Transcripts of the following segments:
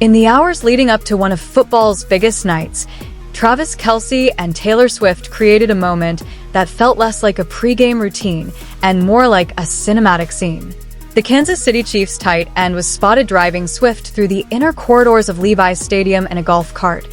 In the hours leading up to one of football's biggest nights, Kelce and Taylor Swift created a moment that felt less like a pregame routine and more like a cinematic scene. The Kansas City Chiefs tight end was spotted driving Swift through the inner corridors of Levi Stadium in a golf cart,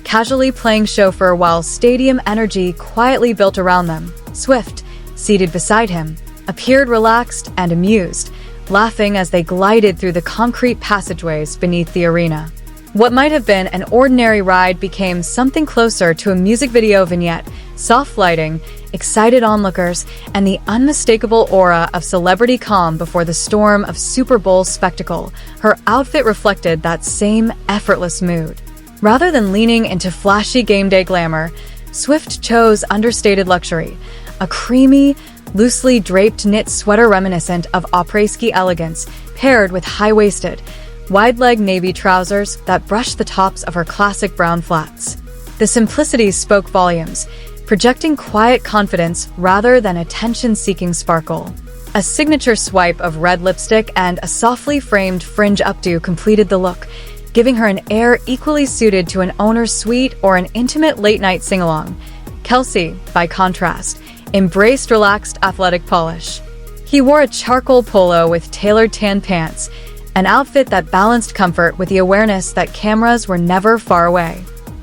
casually playing chauffeur while stadium energy quietly built around them. Swift, seated beside him, appeared relaxed and amused, laughing as they glided through the concrete passageways beneath the arena. What might have been an ordinary ride became something closer to a music video vignette, soft lighting, excited onlookers, and the unmistakable aura of celebrity calm before the storm of Super Bowl spectacle. Her outfit reflected that same effortless mood. Rather than leaning into flashy game day glamour, Swift chose understated luxury, a creamy, loosely draped knit sweater reminiscent of après-ski elegance, paired with high-waisted, wide-leg navy trousers that brushed the tops of her classic brown flats. The simplicity spoke volumes, projecting quiet confidence rather than attention-seeking sparkle. A signature swipe of red lipstick and a softly framed fringe updo completed the look, giving her an air equally suited to an owner's suite or an intimate late-night sing-along. Kelce, by contrast, embraced relaxed athletic polish. He wore a charcoal polo with tailored tan pants, an outfit that balanced comfort with the awareness that cameras were never far away.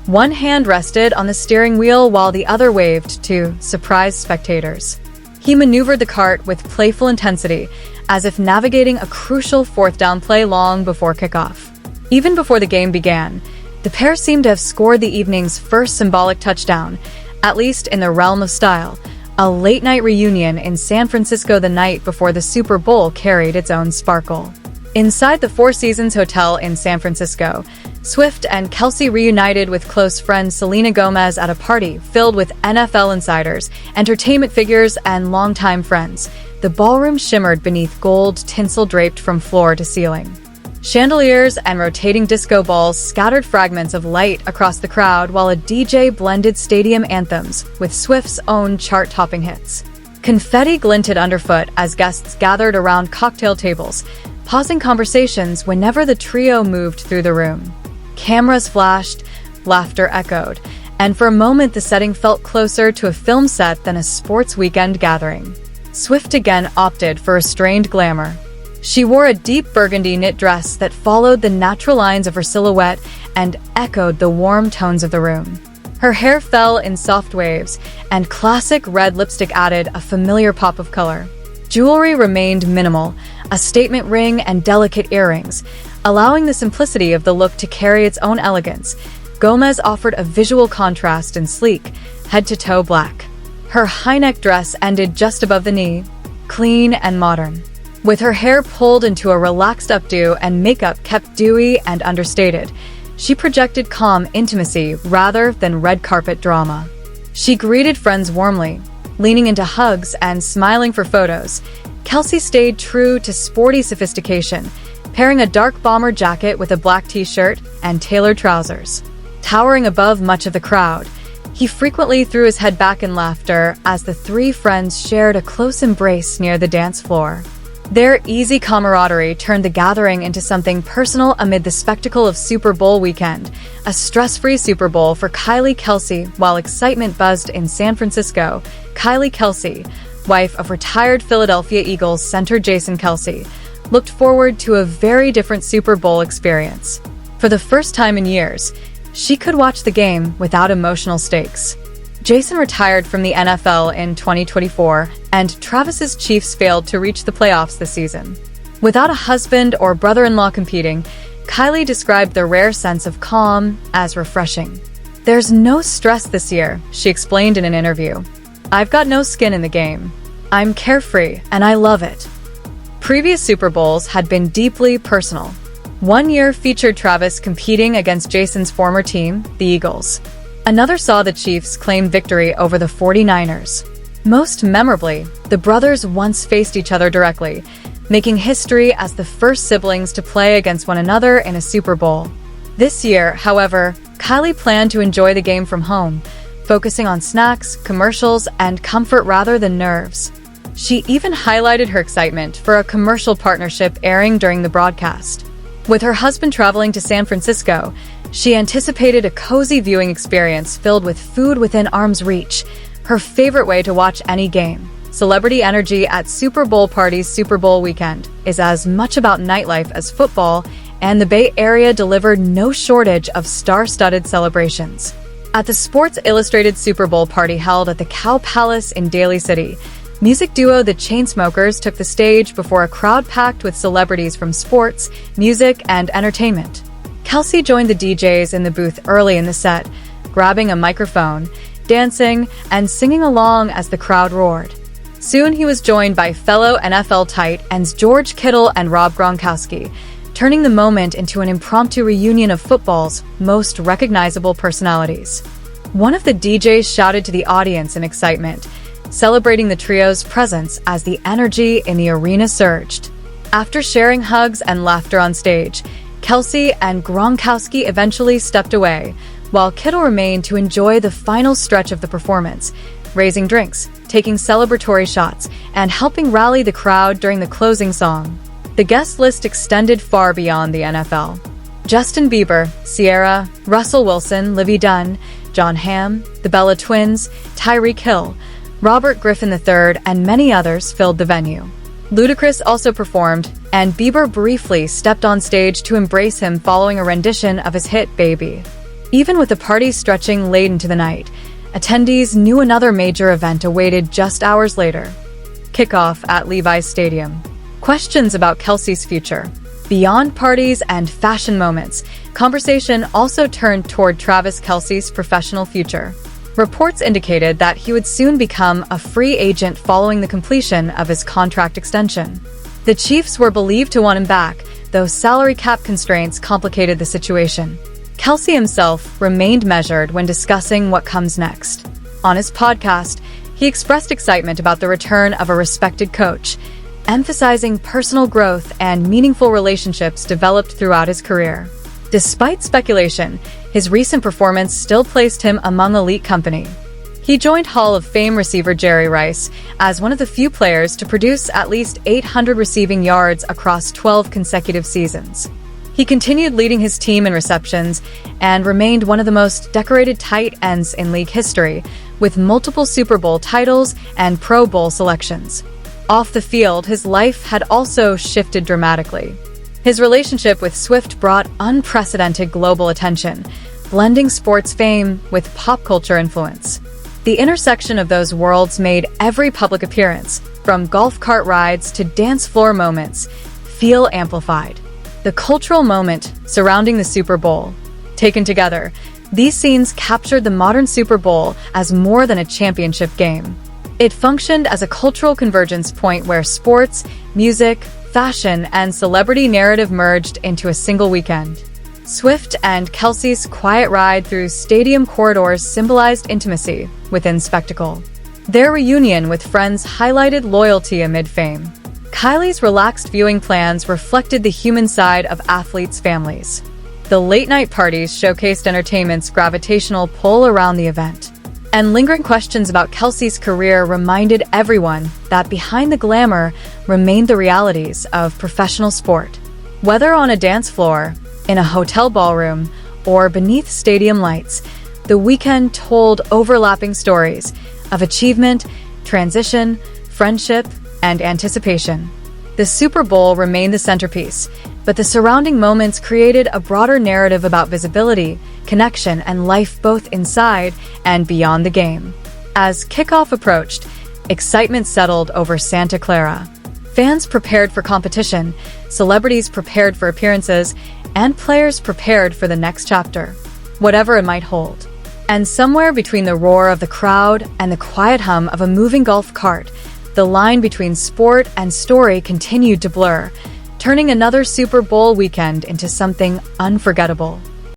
One hand rested on the steering wheel while the other waved to surprised spectators. He maneuvered the cart with playful intensity, as if navigating a crucial fourth down play long before kickoff. Even before the game began, the pair seemed to have scored the evening's first symbolic touchdown, at least in the realm of style. A late-night reunion in San Francisco the night before the Super Bowl carried its own sparkle. Inside the Four Seasons Hotel in San Francisco, Swift and Kelce reunited with close friend Selena Gomez at a party filled with NFL insiders, entertainment figures, and longtime friends. The ballroom shimmered beneath gold tinsel draped from floor to ceiling. Chandeliers and rotating disco balls scattered fragments of light across the crowd while a DJ blended stadium anthems with Swift's own chart-topping hits. Confetti glinted underfoot as guests gathered around cocktail tables, pausing conversations whenever the trio moved through the room. Cameras flashed, laughter echoed, and for a moment the setting felt closer to a film set than a sports weekend gathering. Swift again opted for restrained glamour. She wore a deep burgundy knit dress that followed the natural lines of her silhouette and echoed the warm tones of the room. Her hair fell in soft waves, and classic red lipstick added a familiar pop of color. Jewelry remained minimal, a statement ring and delicate earrings, allowing the simplicity of the look to carry its own elegance. Gomez offered a visual contrast in sleek, head-to-toe black. Her high-neck dress ended just above the knee, clean and modern. With her hair pulled into a relaxed updo and makeup kept dewy and understated, she projected calm intimacy rather than red carpet drama. She greeted friends warmly, leaning into hugs and smiling for photos. Kelce stayed true to sporty sophistication, pairing a dark bomber jacket with a black t-shirt and tailored trousers. Towering above much of the crowd, he frequently threw his head back in laughter as the three friends shared a close embrace near the dance floor. Their easy camaraderie turned the gathering into something personal amid the spectacle of Super Bowl weekend, a stress-free Super Bowl for Kelce. While excitement buzzed in San Francisco, Kelce, wife of retired Philadelphia Eagles center Jason Kelce, looked forward to a very different Super Bowl experience. For the first time in years, she could watch the game without emotional stakes. Jason retired from the NFL in 2024, and Travis's Chiefs failed to reach the playoffs this season. Without a husband or brother-in-law competing, Kylie described the rare sense of calm as refreshing. "There's no stress this year," she explained in an interview. "I've got no skin in the game. I'm carefree, and I love it." Previous Super Bowls had been deeply personal. One year featured Travis competing against Jason's former team, the Eagles. Another saw the Chiefs claim victory over the 49ers. Most memorably, the brothers once faced each other directly, making history as the first siblings to play against one another in a Super Bowl. This year, however, Kylie planned to enjoy the game from home, focusing on snacks, commercials, and comfort rather than nerves. She even highlighted her excitement for a commercial partnership airing during the broadcast. With her husband traveling to San Francisco, she anticipated a cozy viewing experience filled with food within arm's reach, her favorite way to watch any game. Celebrity energy at Super Bowl party's Super Bowl weekend is as much about nightlife as football, and the Bay Area delivered no shortage of star-studded celebrations. At the Sports Illustrated Super Bowl party held at the Cow Palace in Daly City, music duo The Chainsmokers took the stage before a crowd packed with celebrities from sports, music, and entertainment. Kelce joined the DJs in the booth early in the set, grabbing a microphone, dancing, and singing along as the crowd roared. Soon he was joined by fellow NFL tight ends George Kittle and Rob Gronkowski, turning the moment into an impromptu reunion of football's most recognizable personalities. One of the DJs shouted to the audience in excitement, celebrating the trio's presence as the energy in the arena surged. After sharing hugs and laughter on stage, Kelce and Gronkowski eventually stepped away, while Kittle remained to enjoy the final stretch of the performance, raising drinks, taking celebratory shots, and helping rally the crowd during the closing song. The guest list extended far beyond the NFL. Justin Bieber, Ciara, Russell Wilson, Livy Dunne, Jon Hamm, the Bella Twins, Tyreek Hill, Robert Griffin III, and many others filled the venue. Ludacris also performed, and Bieber briefly stepped on stage to embrace him following a rendition of his hit Baby. Even with the party stretching late into the night, attendees knew another major event awaited just hours later. Kickoff at Levi's Stadium. Questions about Kelce's future. Beyond parties and fashion moments, conversation also turned toward Travis Kelce's professional future. Reports indicated that he would soon become a free agent following the completion of his contract extension. The Chiefs were believed to want him back, though salary cap constraints complicated the situation. Kelce himself remained measured when discussing what comes next. On his podcast, he expressed excitement about the return of a respected coach, emphasizing personal growth and meaningful relationships developed throughout his career. Despite speculation, his recent performance still placed him among elite company. He joined Hall of Fame receiver Jerry Rice as one of the few players to produce at least 800 receiving yards across 12 consecutive seasons. He continued leading his team in receptions and remained one of the most decorated tight ends in league history, with multiple Super Bowl titles and Pro Bowl selections. Off the field, his life had also shifted dramatically. His relationship with Swift brought unprecedented global attention, blending sports fame with pop culture influence. The intersection of those worlds made every public appearance, from golf cart rides to dance floor moments, feel amplified. The cultural moment surrounding the Super Bowl. Taken together, these scenes captured the modern Super Bowl as more than a championship game. It functioned as a cultural convergence point where sports, music, fashion, and celebrity narrative merged into a single weekend. Swift and Kelce's quiet ride through stadium corridors symbolized intimacy within spectacle. Their reunion with friends highlighted loyalty amid fame. Kylie's relaxed viewing plans reflected the human side of athletes' families. The late-night parties showcased entertainment's gravitational pull around the event. And lingering questions about Kelce's career reminded everyone that behind the glamour remained the realities of professional sport. Whether on a dance floor, in a hotel ballroom, or beneath stadium lights, the weekend told overlapping stories of achievement, transition, friendship, and anticipation. The Super Bowl remained the centerpiece, but the surrounding moments created a broader narrative about visibility, connection, and life both inside and beyond the game. As kickoff approached, excitement settled over Santa Clara. Fans prepared for competition, celebrities prepared for appearances, and players prepared for the next chapter, whatever it might hold. And somewhere between the roar of the crowd and the quiet hum of a moving golf cart, the line between sport and story continued to blur, turning another Super Bowl weekend into something unforgettable.